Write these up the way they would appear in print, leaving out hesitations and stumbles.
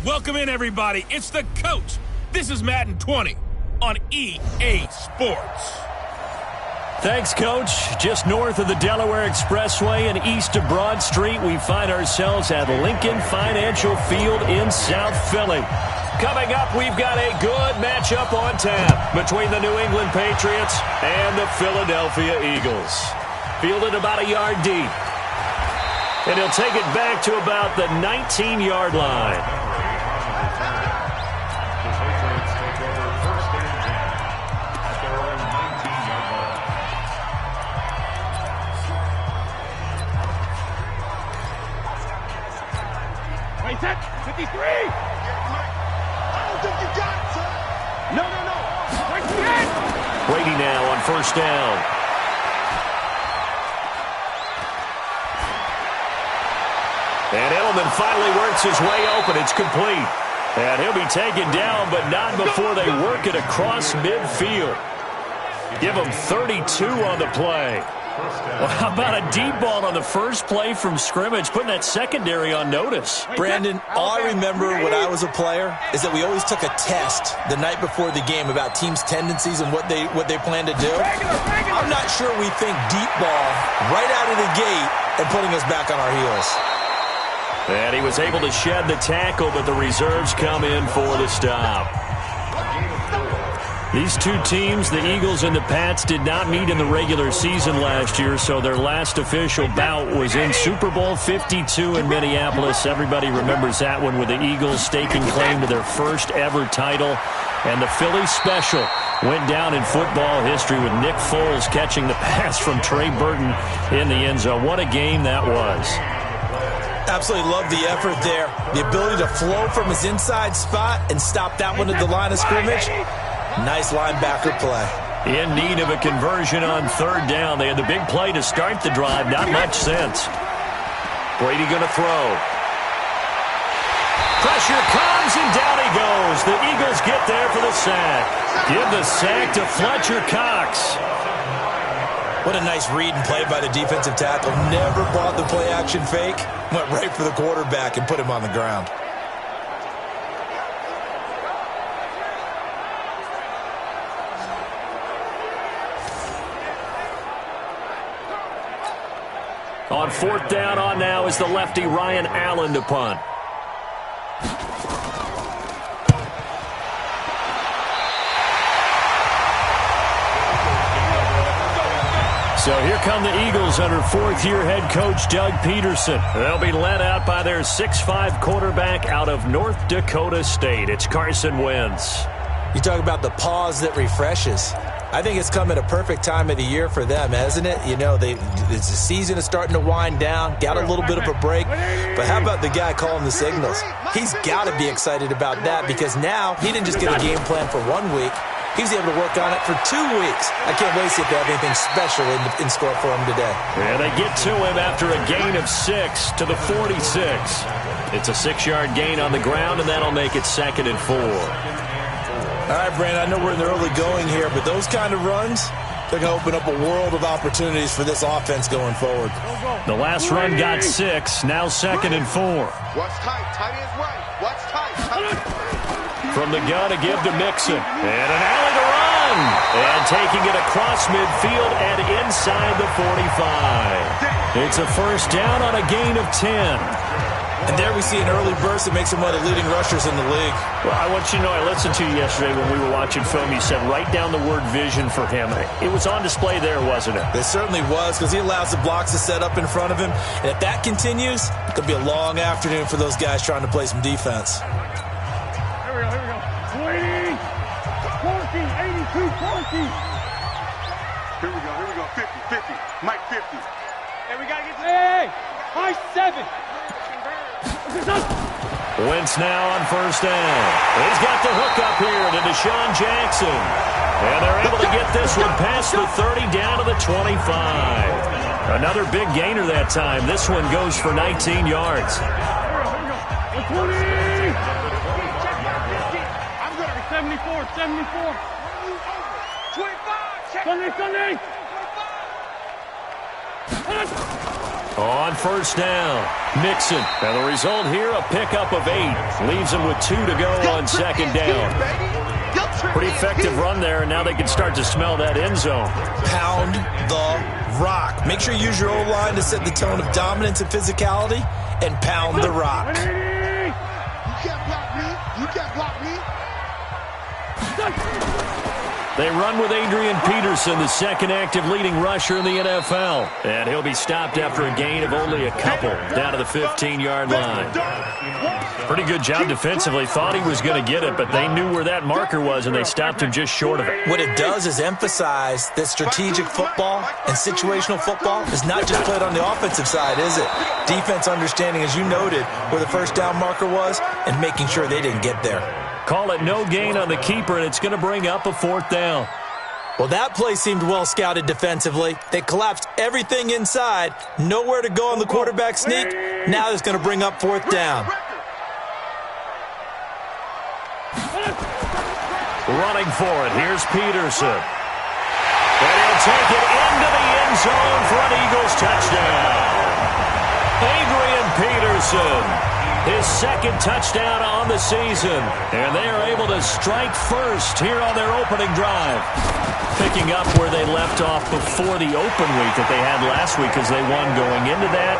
Welcome in, everybody. It's the coach. This is Madden 20 on EA Sports. Thanks, Coach. Just north of the Delaware Expressway and east of Broad Street, we find ourselves at Lincoln Financial Field in South Philly. Coming up, we've got a good matchup on tap between the New England Patriots and the Philadelphia Eagles. Fielded about a yard deep. And he'll take it back to about the 19-yard line. Set, 53! I don't think you got it, sir. No. Right again! Brady now on first down. And Edelman finally works his way open. It's complete. And he'll be taken down, but not before they work it across midfield. Give him 32 on the play. Well, how about a deep ball on the first play from scrimmage, putting that secondary on notice? Brandon, all I remember when I was a player is that we always took a test the night before the game about teams' tendencies and what they plan to do. I'm not sure we think deep ball right out of the gate and putting us back on our heels. And he was able to shed the tackle, but the reserves come in for the stop. These two teams, the Eagles and the Pats, did not meet in the regular season last year, so their last official bout was in Super Bowl 52 in Minneapolis. Everybody remembers that one with the Eagles staking claim to their first ever title. And the Philly special went down in football history with Nick Foles catching the pass from Trey Burton in the end zone. What a game that was. Absolutely love the effort there. The ability to flow from his inside spot and stop that one at the line of scrimmage. Nice linebacker play. In need of a conversion on third down. They had the big play to start the drive. Not much sense. Brady going to throw. Pressure comes, and down he goes. The Eagles get there for the sack. Give the sack to Fletcher Cox. What a nice read and play by the defensive tackle. Never bought the play-action fake. Went right for the quarterback and put him on the ground. On fourth down on now is the lefty Ryan Allen to punt. So here come the Eagles under fourth-year head coach Doug Peterson. They'll be led out by their 6'5" quarterback out of North Dakota State. It's Carson Wentz. You talk about the pause that refreshes. I think it's come at a perfect time of the year for them, hasn't it? You know, the season is starting to wind down, got a little bit of a break. But how about the guy calling the signals? He's got to be excited about that because now he didn't just get a game plan for 1 week. He was able to work on it for 2 weeks. I can't wait to see if they have anything special in store for him today. And they get to him after a gain of 6 to the 46. It's a 6-yard gain on the ground, and that'll make it 2nd and 4. All right, Brandon, I know we're in the early going here, but those kind of runs, they're going to open up a world of opportunities for this offense going forward. The last run got 6, now 2nd and 4. Watch tight, tight ends right. Watch tight, From the gun to give to Mixon. And an alley to run. And taking it across midfield and inside the 45. It's a first down on a gain of 10. And there we see an early burst that makes him one of the leading rushers in the league. Well, I want you to know, I listened to you yesterday when we were watching film. You said write down the word vision for him. It was on display there, wasn't it? It certainly was, because he allows the blocks to set up in front of him. And if that continues, it could be a long afternoon for those guys trying to play some defense. Here we go. 20, 40, 82, 40. Here we go. 50. Mike 50. Hey, we got to get to the high 7. Wentz now on first down. He's got the hook up here to Deshaun Jackson. And they're able to get this one past the 30 down to the 25. Another big gainer that time. This one goes for 19 yards. Here we go. 20. I'm going to be 74. 25. Sunday. On first down, Mixon. And the result here, a pickup of 8. Leaves him with 2 to go on second down. Pretty effective run there, and now they can start to smell that end zone. Pound the rock. Make sure you use your O-line to set the tone of dominance and physicality, and pound the rock. You can't block me. You can't block me. They run with Adrian Peterson, the second active leading rusher in the NFL. And he'll be stopped after a gain of only a couple, down to the 15-yard line. Pretty good job defensively. Thought he was going to get it, but they knew where that marker was, and they stopped him just short of it. What it does is emphasize that strategic football and situational football is not just played on the offensive side, is it? Defense understanding, as you noted, where the first down marker was and making sure they didn't get there. Call it no gain on the keeper, and it's going to bring up a 4th down. Well, that play seemed well scouted defensively. They collapsed everything inside. Nowhere to go on the quarterback sneak. Now it's going to bring up 4th down. Running for it. Here's Peterson. And he'll take it into the end zone for an Eagles touchdown. Adrian Peterson. His second touchdown on the season. And they are able to strike first here on their opening drive. Picking up where they left off before the open week that they had last week as they won going into that.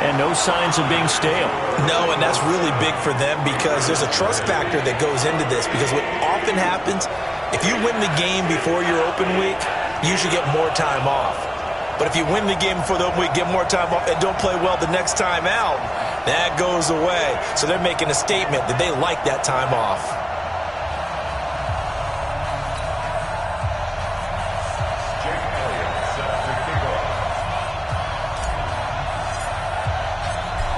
And no signs of being stale. No, and that's really big for them because there's a trust factor that goes into this. Because what often happens, if you win the game before your open week, you should get more time off. But if you win the game before the open week, get more time off, and don't play well the next time out, that goes away. So they're making a statement that they like that time off.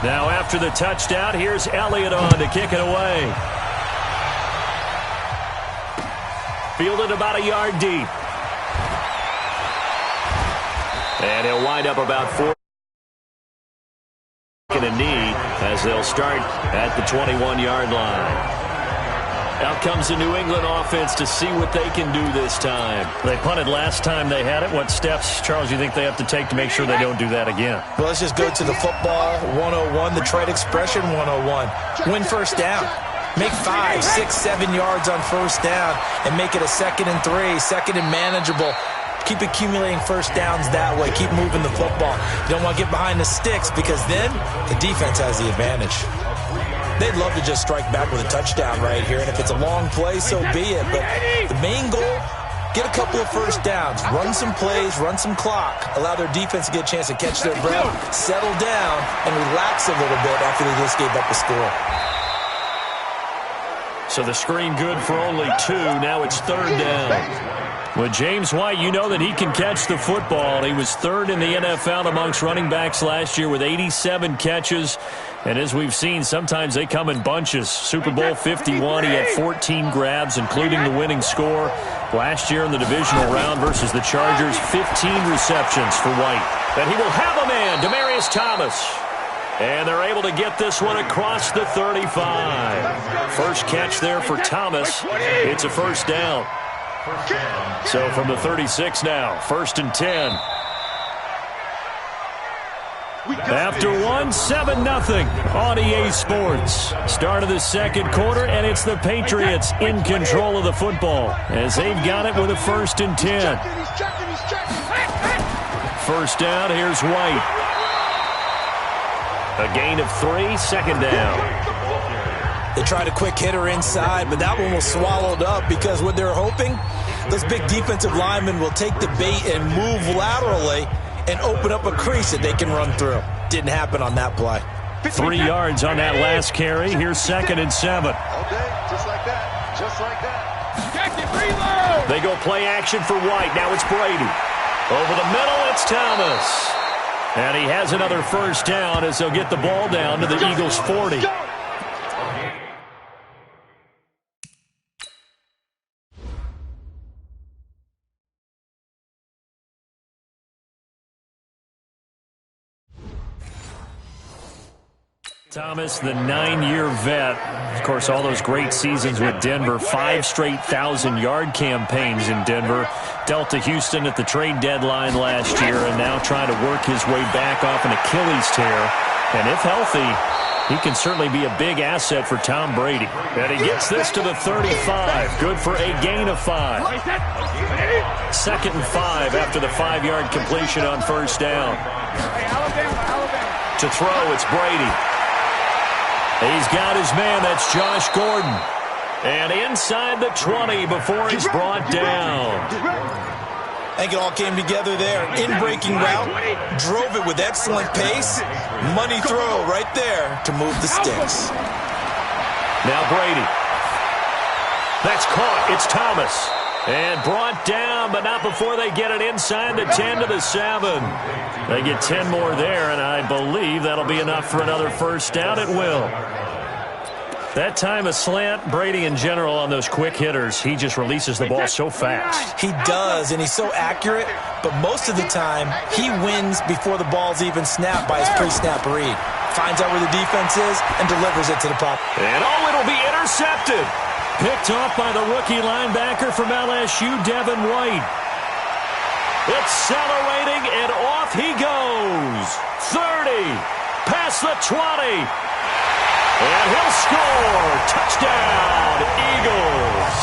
Now after the touchdown, here's Elliott on to kick it away. Fielded about a yard deep. And he'll wind up about 4 and a knee as they'll start at the 21-yard line. Out comes the New England offense to see what they can do this time. They punted last time they had it. What steps, Charles, do you think they have to take to make sure they don't do that again? Well, let's just go to the football 101, the trade expression 101. Win first down. Make 5, 6, 7 yards on first down and make it a 2nd and 3, 2nd and manageable. Keep accumulating first downs that way. Keep moving the football. You don't want to get behind the sticks because then the defense has the advantage. They'd love to just strike back with a touchdown right here, and if it's a long play, so be it. But the main goal, get a couple of first downs, run some plays, run some clock, allow their defense to get a chance to catch their breath, settle down, and relax a little bit after they just gave up a score. So the screen good for only 2. Now it's 3rd down. With James White, you know that he can catch the football. He was 3rd in the NFL amongst running backs last year with 87 catches. And as we've seen, sometimes they come in bunches. Super Bowl 51, he had 14 grabs, including the winning score. Last year in the divisional round versus the Chargers, 15 receptions for White. And he will have a man, Demaryius Thomas. And they're able to get this one across the 35. First catch there for Thomas. It's a first down. So from the 36 now, 1st and 10. After 1, 7-0 on EA Sports. Start of the second quarter, and it's the Patriots in control of the football as they've got it with a 1st and 10. First down, here's White. A gain of 3, 2nd down. They tried a quick hitter inside, but that one was swallowed up because what they're hoping, those big defensive linemen will take the bait and move laterally and open up a crease that they can run through. Didn't happen on that play. 3 yards on that last carry. Here's 2nd and 7. Okay, just like that. Just like that. Check it, reload! They go play action for White. Now it's Brady. Over the middle, it's Thomas. And he has another first down as they'll get the ball down to the Eagles' 40. Thomas, the 9-year vet. Of course, all those great seasons with Denver. 5 straight 1,000-yard campaigns in Denver. Dealt to Houston at the trade deadline last year and now trying to work his way back off an Achilles tear. And if healthy, he can certainly be a big asset for Tom Brady. And he gets this to the 35. Good for a gain of 5. 2nd and 5 after the 5-yard completion on first down. To throw, it's Brady. He's got his man. That's Josh Gordon. And inside the 20 before he's brought down. I think it all came together there. In-breaking route. Drove it with excellent pace. Money throw right there to move the sticks. Now Brady. That's caught. It's Thomas. And brought down, but not before they get it inside the 10 to the 7. They get 10 more there, and I believe that'll be enough for another first down. It will. That time a slant, Brady in general on those quick hitters, he just releases the ball so fast. He does, and he's so accurate, but most of the time he wins before the ball's even snapped by his pre-snap read. Finds out where the defense is and delivers it to the pocket. And it'll be intercepted. Picked off by the rookie linebacker from LSU, Devin White. Accelerating, and off he goes. 30, past the 20. And he'll score. Touchdown, Eagles.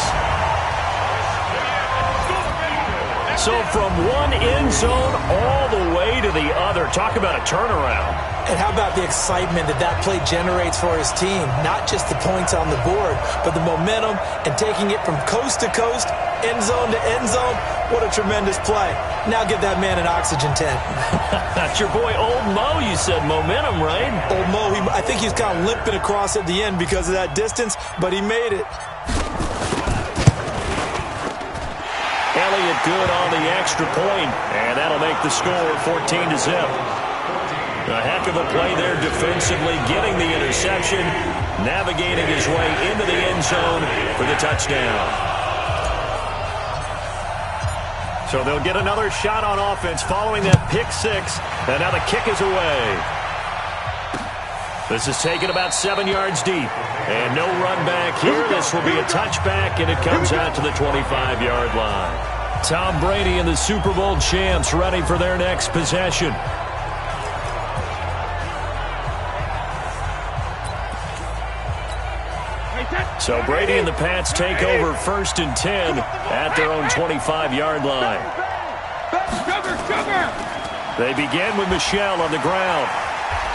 So from one end zone all the way to the other. Talk about a turnaround. And how about the excitement that play generates for his team? Not just the points on the board, but the momentum and taking it from coast to coast, end zone to end zone. What a tremendous play. Now give that man an oxygen tent. That's your boy Old Mo. You said momentum, right? Old Mo, I think he's kind of limping across at the end because of that distance, but he made it. Elliott good on the extra point, and that'll make the score 14-0. A heck of a play there defensively, getting the interception, navigating his way into the end zone for the touchdown. So they'll get another shot on offense following that pick 6, and now the kick is away. This is taken about 7 yards deep, and no run back here. This will be a touchback, and it comes out to the 25-yard line. Tom Brady and the Super Bowl champs ready for their next possession. So Brady and the Pats take over 1st and 10 at their own 25-yard line. They begin with Michel on the ground.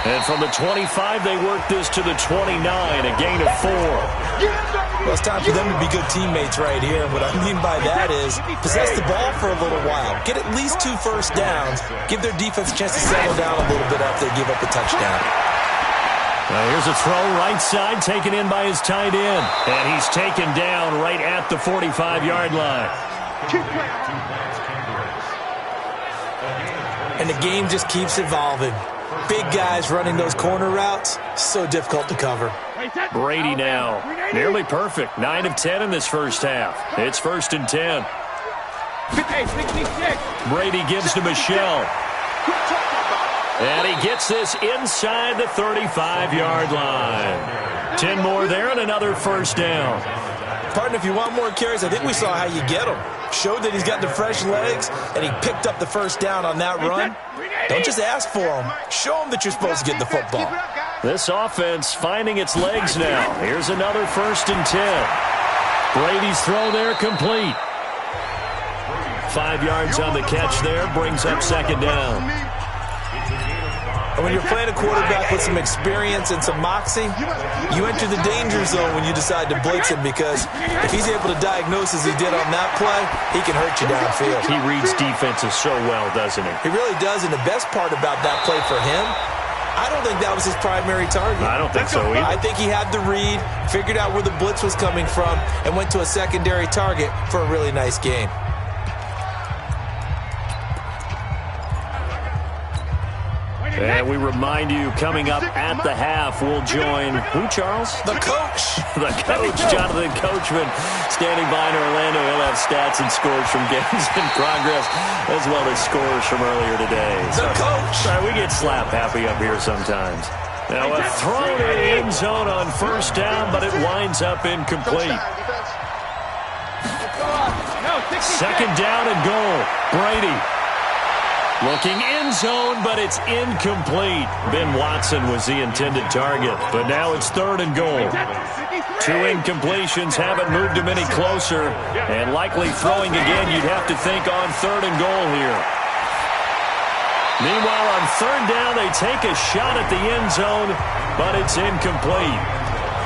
And from the 25, they work this to the 29, a gain of 4. Well, it's time for them to be good teammates right here. What I mean by that is possess the ball for a little while. Get at least 2 first downs. Give their defense a chance to settle down a little bit after they give up a touchdown. Now here's a throw right side, taken in by his tight end. And he's taken down right at the 45-yard line. And the game just keeps evolving. Big guys running those corner routes, so difficult to cover. Brady now, nearly perfect. 9 of 10 in this first half. It's 1st and 10. Brady gives to Michel. And he gets this inside the 35-yard line. 10 more there and another first down. Partner, if you want more carries, I think we saw how you get them. Showed that he's got the fresh legs, and he picked up the first down on that run. Don't just ask for them. Show them that you're supposed to get the football. This offense finding its legs now. Here's another 1st and 10. Brady's throw there complete. 5 yards on the catch there, brings up 2nd down. And when you're playing a quarterback with some experience and some moxie, you enter the danger zone when you decide to blitz him, because if he's able to diagnose as he did on that play, he can hurt you downfield. He reads defenses so well, doesn't he? He really does, and the best part about that play for him, I don't think that was his primary target. I don't think so either. I think he had the read, figured out where the blitz was coming from, and went to a secondary target for a really nice game. And we remind you, coming up at the half, we'll join who, Charles? The coach. The coach, Jonathan Coachman, standing by in Orlando. He'll have stats and scores from games in progress, as well as scores from earlier today. The coach. We get slap happy up here sometimes. Now a throw to the end zone on first down, but it winds up incomplete. Second down and goal. Brady looking end zone, but it's incomplete. Ben Watson was the intended target, but now it's third and goal. Two incompletions haven't moved him any closer, and likely throwing again, you'd have to think on third and goal here. Meanwhile, on third down, they take a shot at the end zone, but it's incomplete.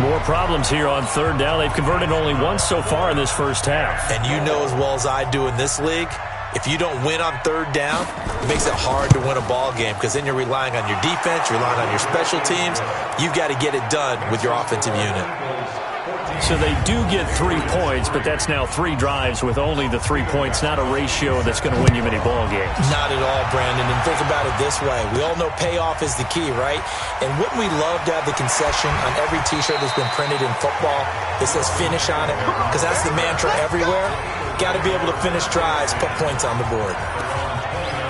More problems here on third down. They've converted only once so far in this first half. And you know as well as I do in this league, if you don't win on third down, it makes it hard to win a ball game because then you're relying on your defense, you're relying on your special teams. You've got to get it done with your offensive unit. So they do get 3 points, but that's now 3 drives with only the 3 points, not a ratio that's going to win you many ball games. Not at all, Brandon. And think about it this way. We all know payoff is the key, right? And wouldn't we love to have the concession on every T-shirt that's been printed in football that says finish on it? Because that's the mantra everywhere. Got to be able to finish drives, put points on the board.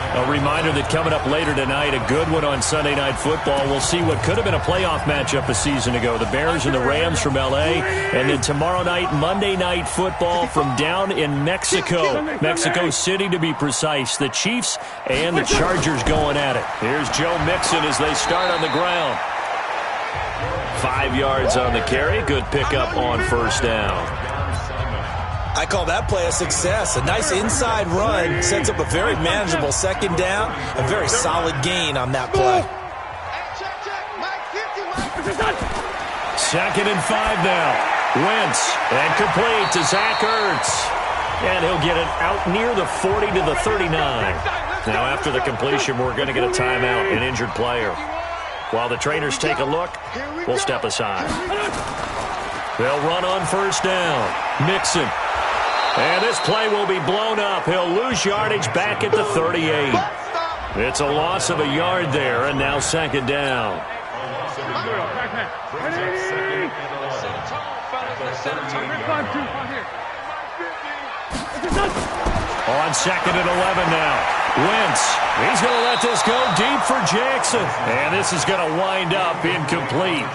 A reminder that coming up later tonight, a good one on Sunday Night Football. We'll see what could have been a playoff matchup a season ago. The Bears and the Rams from L.A. And then tomorrow night, Monday Night Football from down in Mexico. Mexico City, to be precise. The Chiefs and the Chargers going at it. Here's Joe Mixon as they start on the ground. 5 yards on the carry. Good pickup on first down. I call that play a success. A nice inside run sets up a very manageable second down. A very solid gain on that play. Second and 5 now. Wentz and complete to Zach Ertz. And he'll get it out near the 40 to the 39. Now after the completion, we're going to get a timeout, an injured player. While the trainers take a look, we'll step aside. They'll run on first down. Mixon. And this play will be blown up. He'll lose yardage back at the 38. It's a loss of a yard there, and now second down. On second and 11 now. Wentz. He's going to let this go deep for Jackson. And this is going to wind up incomplete.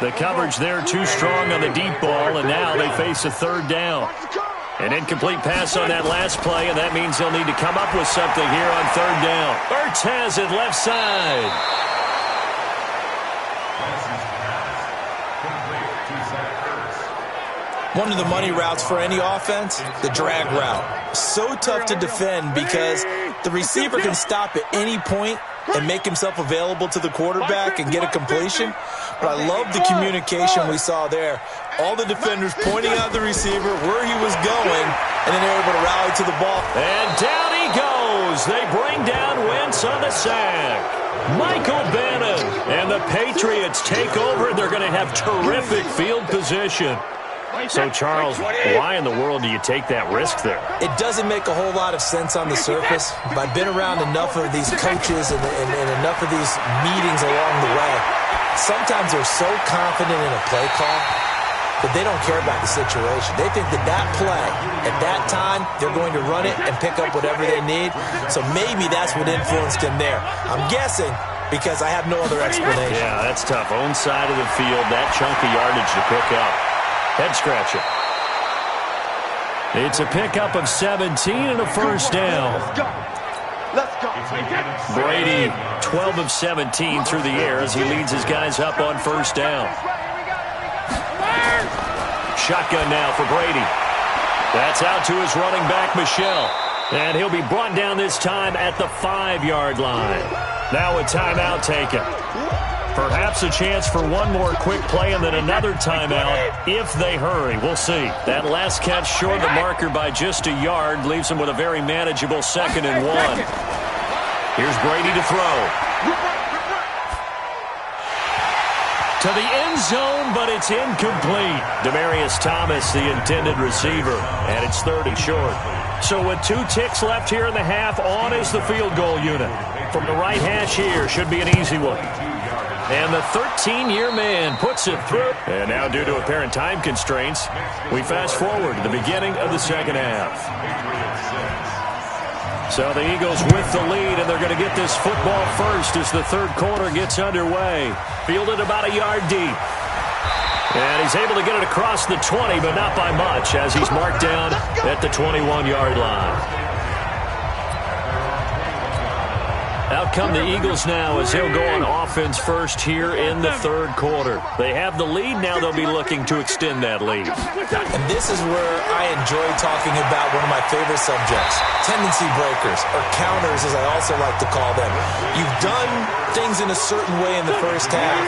The coverage there too strong on the deep ball, and now they face a third down. An incomplete pass on that last play, and that means they'll need to come up with something here on third down. Ertz has it left side. One of the money routes for any offense, the drag route. So tough to defend because the receiver can stop at any point and make himself available to the quarterback and get a completion. But I love the communication we saw there. All the defenders pointing out the receiver, where he was going, and then they're able to rally to the ball. And down he goes. They bring down Wentz on the sack. Michael Bannon and the Patriots take over. They're going to have terrific field position. So, Charles, why in the world do you take that risk there? It doesn't make a whole lot of sense on the surface, but I've been around enough of these coaches and enough of these meetings along the way. Sometimes they're so confident in a play call that they don't care about the situation. They think that play, at that time, they're going to run it and pick up whatever they need. So maybe that's what influenced him there. I'm guessing because I have no other explanation. Yeah, that's tough. Own side of the field, that chunk of yardage to pick up. Head scratcher. It's a pickup of 17 and a first down. Let's go. Brady, 12 of 17 through the air as he leads his guys up on first down. Shotgun now for Brady. That's out to his running back, Michel. And he'll be brought down this time at the 5-yard line. Now a timeout taken. Perhaps a chance for one more quick play and then another timeout if they hurry. We'll see. That last catch short of the marker by just a yard leaves them with a very manageable 2nd and 1. Here's Brady to throw. To the end zone, but it's incomplete. Demaryius Thomas, the intended receiver, and it's 3rd and short. So with 2 ticks left here in the half, on is the field goal unit. From the right hash here, should be an easy one. And the 13-year man puts it through. And now, due to apparent time constraints, we fast forward to the beginning of the second half. So the Eagles with the lead, and they're going to get this football first as the third quarter gets underway. Fielded about a yard deep. And he's able to get it across the 20, but not by much, as he's marked down at the 21-yard line. Out come the Eagles now as they'll go on offense first here in the third quarter. They have the lead. Now they'll be looking to extend that lead. And this is where I enjoy talking about one of my favorite subjects, tendency breakers, or counters as I also like to call them. You've done things in a certain way in the first half,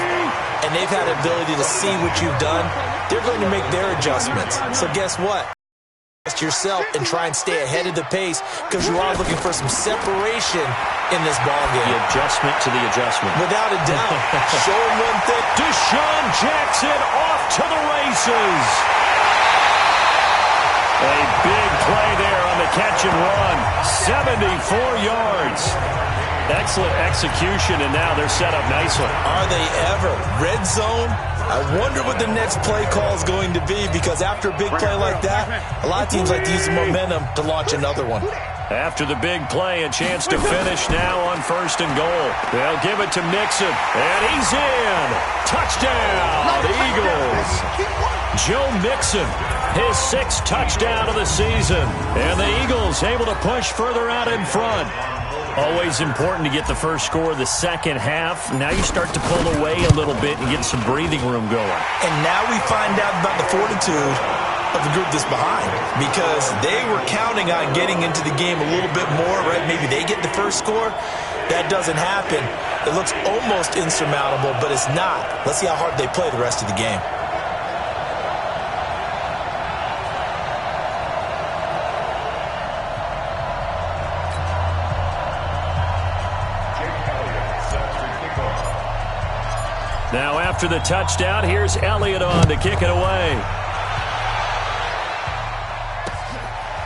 and they've had the ability to see what you've done. They're going to make their adjustments. So guess what? Yourself and try and stay ahead of the pace because you are looking for some separation in this ballgame. The adjustment to the adjustment. Without a doubt. Show him one thing. Deshaun Jackson off to the races. A big play there on the catch and run. 74 yards. Excellent execution, and now they're set up nicely. Are they ever? Red zone? I wonder what the next play call is going to be, because after a big play like that, a lot of teams like to use the momentum to launch another one. After the big play, a chance to finish now on first and goal. They'll give it to Mixon, and he's in. Touchdown, Eagles. Joe Mixon, his 6th touchdown of the season. And the Eagles able to push further out in front. Always important to get the first score of the second half. Now you start to pull away a little bit and get some breathing room going. And now we find out about the fortitude of the group that's behind, because they were counting on getting into the game a little bit more, right? Maybe they get the first score. That doesn't happen. It looks almost insurmountable, but it's not. Let's see how hard they play the rest of the game. Now after the touchdown, here's Elliott on to kick it away.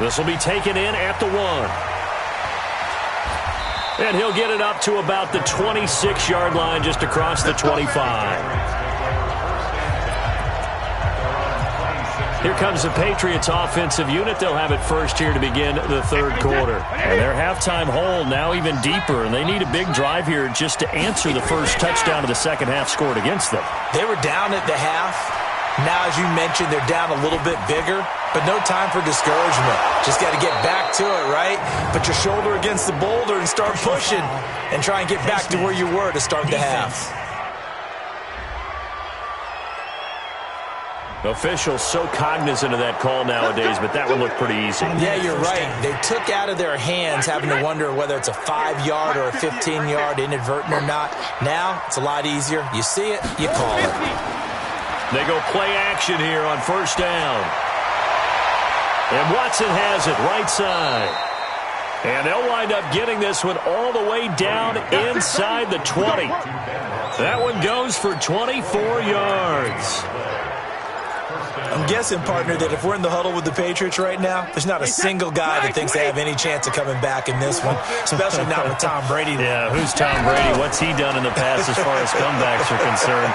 This will be taken in at the 1. And he'll get it up to about the 26-yard line, just across the 25. Here comes the Patriots offensive unit. They'll have it first here to begin the third quarter. And their halftime hole now even deeper, and they need a big drive here just to answer the first touchdown of the second half scored against them. They were down at the half. Now, as you mentioned, they're down a little bit bigger, but no time for discouragement. Just got to get back to it, right? Put your shoulder against the boulder and start pushing and try and get back to where you were to start the half. Officials so cognizant of that call nowadays, but that would look pretty easy. Yeah, you're right. They took out of their hands having to wonder whether it's a 5-yard or a 15-yard inadvertent or not. Now, it's a lot easier. You see it, you call it. They go play action here on first down. And Watson has it right side. And they'll wind up getting this one all the way down inside the 20. That one goes for 24 yards. I'm guessing, partner, that if we're in the huddle with the Patriots right now, there's not a single guy that thinks they have any chance of coming back in this one, especially not with Tom Brady. Yeah, who's Tom Brady? What's he done in the past as far as comebacks are concerned?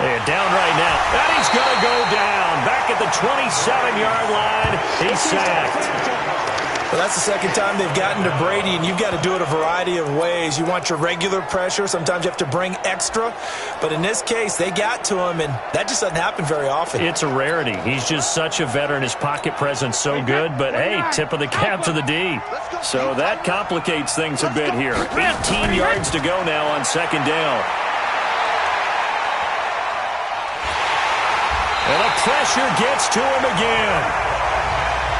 Yeah, down right now. And he's going to go down. Back at the 27-yard line. He's sacked. Well, that's the second time they've gotten to Brady, and you've got to do it a variety of ways. You want your regular pressure. Sometimes you have to bring extra. But in this case, they got to him, and that just doesn't happen very often. It's a rarity. He's just such a veteran. His pocket presence so good. But, hey, tip of the cap to the D. So that complicates things a bit here. 18 yards to go now on second down. And the pressure gets to him again.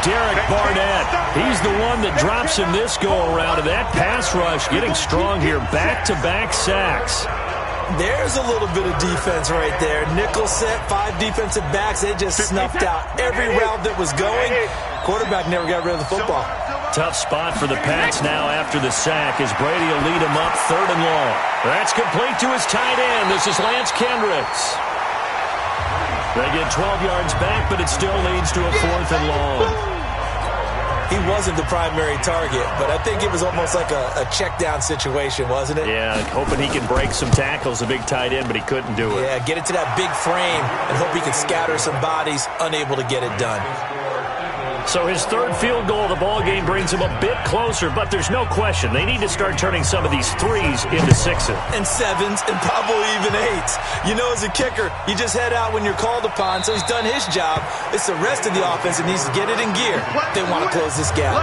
Derek Barnett, he's the one that drops him this go-around, and that pass rush getting strong here. Back-to-back sacks. There's a little bit of defense right there. Nickel set, 5 defensive backs. They just snuffed out every route that was going. Quarterback never got rid of the football. Tough spot for the Pats now after the sack as Brady will lead him up third and long. That's complete to his tight end. This is Lance Kendricks. They get 12 yards back, but it still leads to a fourth and long. He wasn't the primary target, but I think it was almost like a check down situation, wasn't it? Yeah, hoping he can break some tackles, a big tight end, but he couldn't do it. Yeah, get it to that big frame and hope he can scatter some bodies, unable to get it done. So his third field goal of the ball game brings him a bit closer, but there's no question they need to start turning some of these threes into sixes. And sevens, and probably even eights. You know, as a kicker, you just head out when you're called upon, so he's done his job. It's the rest of the offense that needs to get it in gear. They want to close this gap.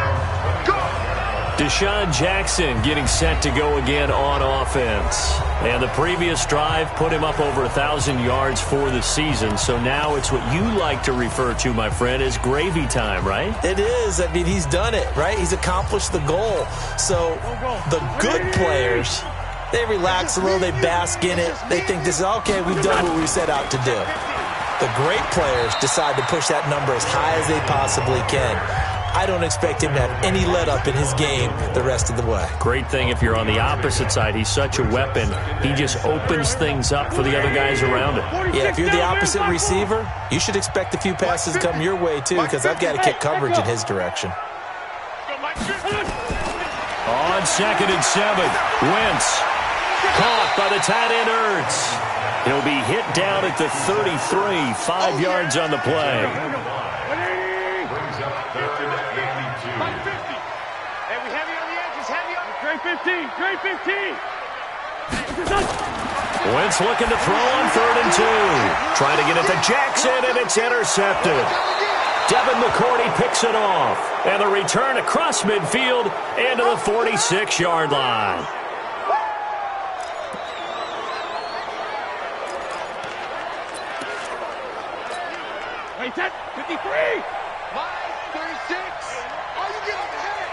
Deshaun Jackson getting set to go again on offense. And the previous drive put him up over 1,000 yards for the season. So now it's what you like to refer to, my friend, as gravy time, right? It is. I mean, he's done it, right? He's accomplished the goal. So the good players, they relax a little. They bask in it. They think this is, okay, we've done what we set out to do. The great players decide to push that number as high as they possibly can. I don't expect him to have any let-up in his game the rest of the way. Great thing if you're on the opposite side. He's such a weapon. He just opens things up for the other guys around him. Yeah, if you're the opposite receiver, you should expect a few passes to come your way, too, because I've got to kick coverage in his direction. On 2nd and 7, Wentz. Caught by the tight end Ertz. He'll be hit down at the 33, 5 yards on the play. Great 15. Wentz looking to throw on 3rd and 2. Trying to get it to Jackson, and it's intercepted. Devin McCourty picks it off. And the return across midfield and to the 46-yard line. Wait, 53. Line 36. Are you getting hit?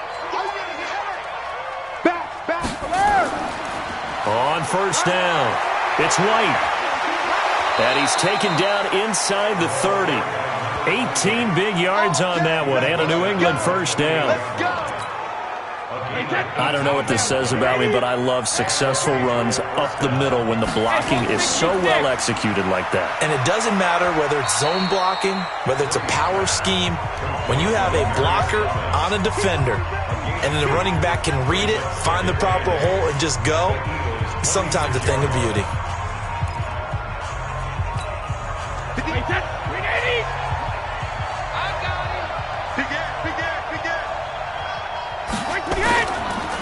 Back, alert! On 1st down, it's White. And he's taken down inside the 30. 18 big yards on that one, and a New England 1st down. I don't know what this says about me, but I love successful runs up the middle when the blocking is so well executed like that. And it doesn't matter whether it's zone blocking, whether it's a power scheme. When you have a blocker on a defender, and then the running back can read it, find the proper hole, and just go, it's sometimes a thing of beauty.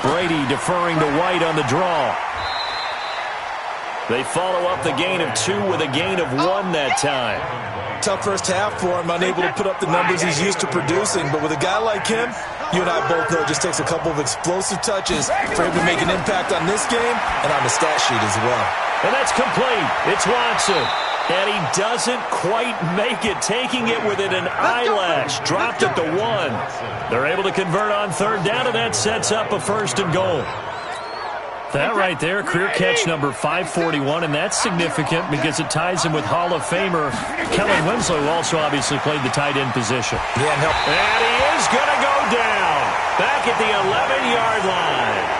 Brady deferring to White on the draw. They follow up the gain of 2 with a gain of 1 that time. Tough first half for him, unable to put up the numbers he's used to producing. But with a guy like him, you and I both know it just takes a couple of explosive touches for him to make an impact on this game and on the stat sheet as well. And that's complete. It's Watson. And he doesn't quite make it, taking it within an eyelash. Dropped at the 1. They're able to convert on 3rd down, and that sets up a 1st and goal. That right there, career catch number 541, and that's significant because it ties him with Hall of Famer Kellen Winslow, who also obviously played the tight end position. Yeah, and he is going to go down back at the 11-yard line.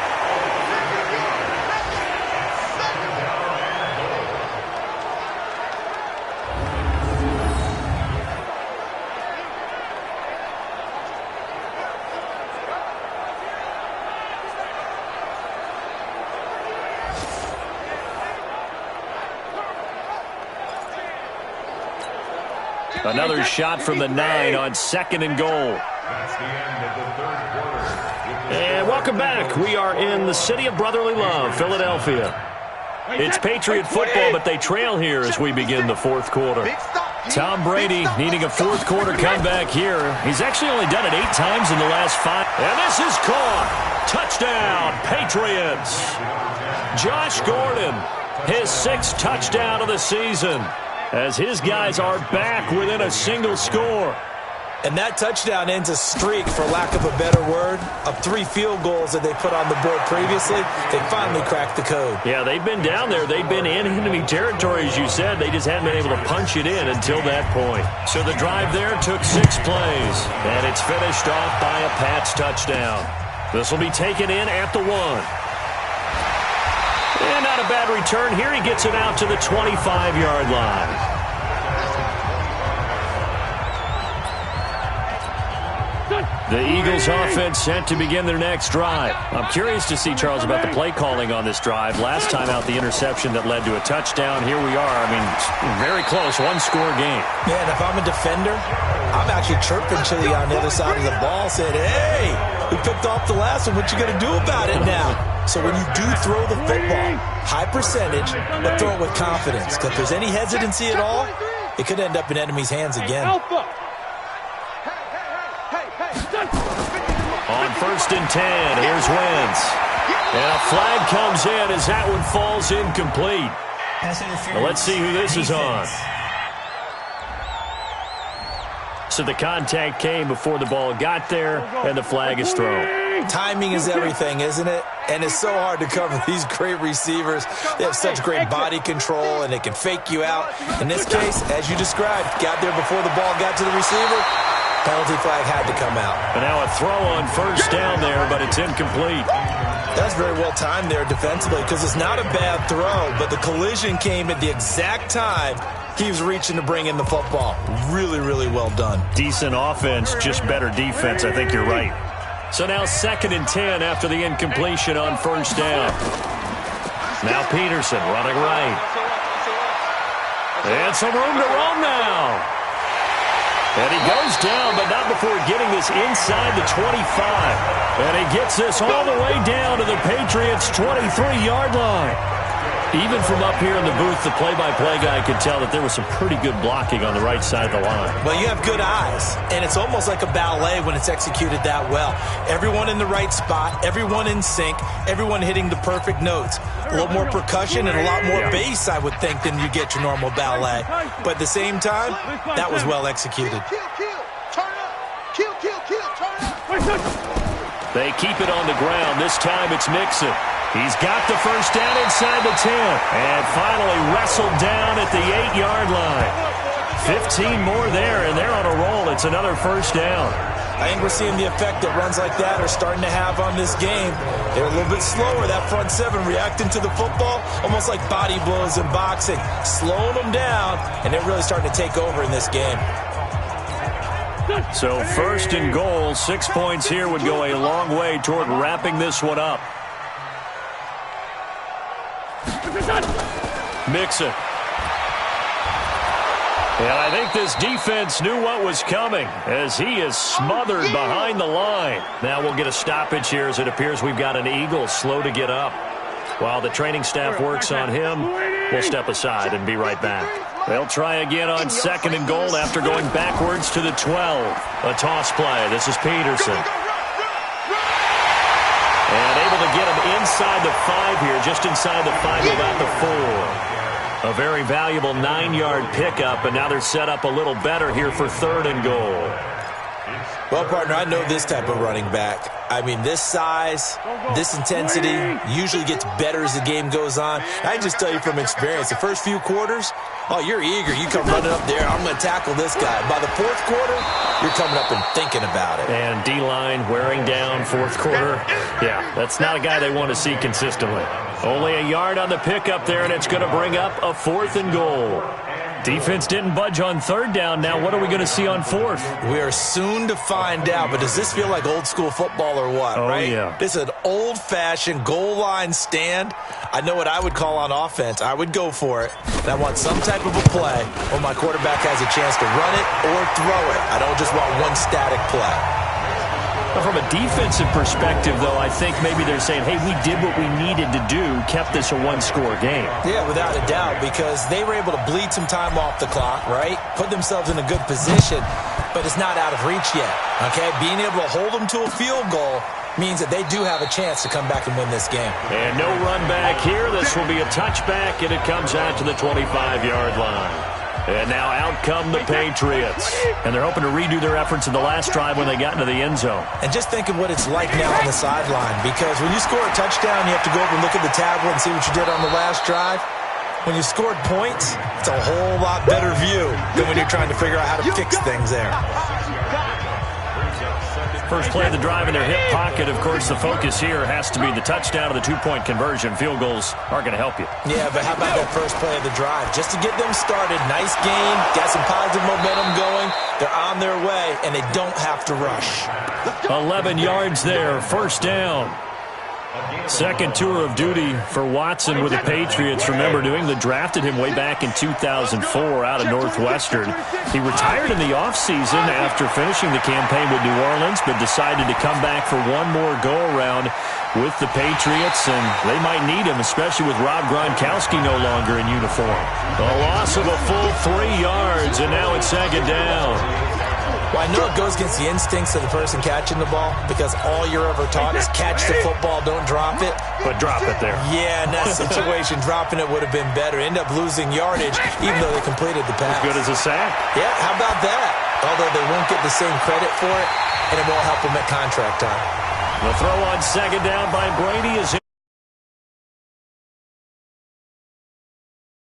Another shot from the 9 on 2nd and goal. And welcome back. We are in the city of brotherly love, Philadelphia. It's Patriot football, but they trail here as we begin the 4th quarter. Tom Brady needing a 4th quarter comeback here. He's actually only done it 8 times in the last 5. And this is caught. Touchdown, Patriots. Josh Gordon, his 6th touchdown of the season, as his guys are back within a single score. And that touchdown ends a streak, for lack of a better word, of 3 field goals that they put on the board previously. They finally cracked the code. Yeah, they've been down there. They've been in enemy territory, as you said. They just hadn't been able to punch it in until that point. So the drive there took 6 plays, and it's finished off by a Pats touchdown. This will be taken in at the 1. And not a bad return here. He gets it out to the 25-yard line. The Eagles offense set to begin their next drive. I'm curious to see, Charles, about the play calling on this drive. Last time out, the interception that led to a touchdown. Here we are. I mean, very close, one-score game. Man, if I'm a defender, I'm actually chirping Chili on the other side of the ball, saying, hey, we picked off the last one. What you going to do about it now? So when you do throw the football, high percentage, but throw it with confidence. Because if there's any hesitancy at all, it could end up in enemy's hands again. On 1st and 10, here's Wentz. And a flag comes in as that one falls incomplete. Well, let's see who this is on. So the contact came before the ball got there, and the flag is thrown. Timing is everything, isn't it? And it's so hard to cover these great receivers. They have such great body control, and they can fake you out. In this case, as you described, got there before the ball got to the receiver. Penalty flag had to come out. And now a throw on 1st down there, but it's incomplete. That's very well timed there defensively because it's not a bad throw, but the collision came at the exact time he was reaching to bring in the football. Really, really well done. Decent offense, just better defense. I think you're right. So now 2nd and 10 after the incompletion on 1st down. Now Peterson running right. And some room to roam now. And he goes down, but not before getting this inside the 25. And he gets this all the way down to the Patriots' 23-yard line. Even from up here in the booth, the play-by-play guy could tell that there was some pretty good blocking on the right side of the line. Well, you have good eyes, and it's almost like a ballet when it's executed that well. Everyone in the right spot, everyone in sync, everyone hitting the perfect notes. A little more percussion and a lot more bass, I would think, than you get your normal ballet. But at the same time, that was well executed. They keep it on the ground. This time it's Mixon. He's got the 1st down inside the 10. And finally wrestled down at the 8-yard line. 15 more there, and they're on a roll. It's another 1st down. I think we're seeing the effect that runs like that are starting to have on this game. They're a little bit slower, that front 7, reacting to the football, almost like body blows in boxing, slowing them down, and they're really starting to take over in this game. So 1st and goal, 6 points here would go a long way toward wrapping this one up. Mixon. And I think this defense knew what was coming as he is smothered behind the line. Now we'll get a stoppage here as it appears we've got an Eagle slow to get up. While the training staff works on him, we'll step aside and be right back. They'll try again on 2nd and goal after going backwards to the 12. A toss play. This is Peterson. And able to get him inside the 5 here, just inside the 5, about the 4. A very valuable 9-yard pickup, and now they're set up a little better here for 3rd and goal. Well, partner, I know this type of running back. I mean, this size, this intensity usually gets better as the game goes on. I can just tell you from experience, the first few quarters, oh, you're eager. You come running up there, I'm going to tackle this guy. By the 4th quarter, you're coming up and thinking about it. And D-line wearing down 4th quarter. Yeah, that's not a guy they want to see consistently. Only a yard on the pickup there, and it's going to bring up a 4th and goal. Defense didn't budge on 3rd down. Now what are we going to see on 4th? We are soon to find out, but does this feel like old school football or what, right? Yeah. This is an old-fashioned goal line stand. I know what I would call on offense. I would go for it. And I want some type of a play where my quarterback has a chance to run it or throw it. I don't just want one static play. From a defensive perspective, though, I think maybe they're saying, hey, we did what we needed to do, kept this a one-score game. Yeah, without a doubt, because they were able to bleed some time off the clock, right? Put themselves in a good position, but it's not out of reach yet, okay? Being able to hold them to a field goal means that they do have a chance to come back and win this game. And no run back here. This will be a touchback, and it comes out to the 25-yard line. And now out come the Patriots. And they're hoping to redo their efforts in the last drive when they got into the end zone. And just think of what it's like now on the sideline, because when you score a touchdown, you have to go over and look at the tablet and see what you did on the last drive. When you scored points, it's a whole lot better view than when you're trying to figure out how to fix things there. First play of the drive in their hip pocket. Of course, the focus here has to be the touchdown or the two-point conversion. Field goals aren't going to help you. Yeah, but how about that first play of the drive? Just to get them started, nice game, got some positive momentum going. they're on their way, and they don't have to rush. 11 yards there, first down. Second tour of duty for Watson with the Patriots. Remember, New England drafted him way back in 2004 out of Northwestern. He retired in the offseason after finishing the campaign with New Orleans, but decided to come back for one more go-around with the Patriots, and they might need him, especially with Rob Gronkowski no longer in uniform. A loss of a full 3 yards, and now it's second down. Well, I know it goes against the instincts of the person catching the ball because all you're ever taught is catch the football, don't drop it. But drop it there. Yeah, in that situation, dropping it would have been better. End up losing yardage even though they completed the pass. As good as a sack. Yeah, how about that? Although they won't get the same credit for it, and it won't help them at contract time. The throw on second down by Brady is